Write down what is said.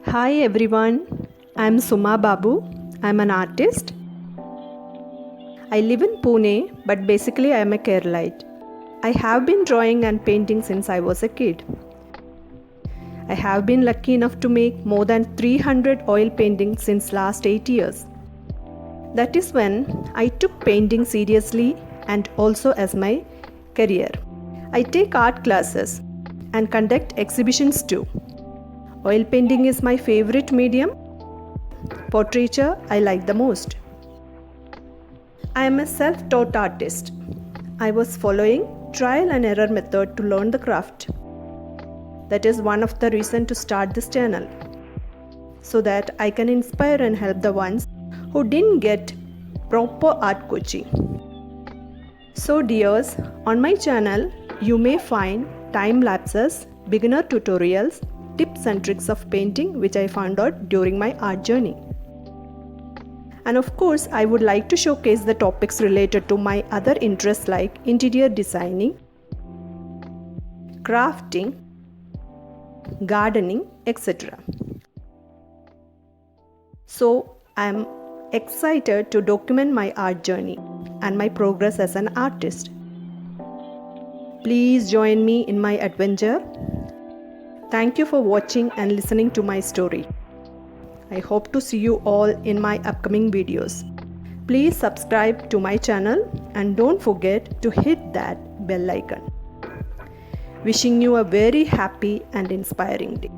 Hi everyone, I'm SUMA BABU. I'm an artist. I live in Pune, but basically I am a Keralite. I have been drawing and painting since I was a kid. I have been lucky enough to make more than 300 oil paintings since last 8 years. That is when I took painting seriously and also as my career. I take art classes and conduct exhibitions too. Oil painting is my favorite medium. Portraiture I like the most. I am a self-taught artist. I was following trial and error method to learn the craft. That is one of the reasons to start this channel, so that I can inspire and help the ones who didn't get proper art coaching. So dears, on my channel you may find time lapses, beginner tutorials, tips and tricks of painting which I found out during my art journey. And of course, I would like to showcase the topics related to my other interests like interior designing, crafting, gardening, etc. So I am excited to document my art journey and my progress as an artist. Please join me in my adventure. Thank you for watching and listening to my story. I hope to see you all in my upcoming videos. Please subscribe to my channel and don't forget to hit that bell icon. Wishing you a very happy and inspiring day.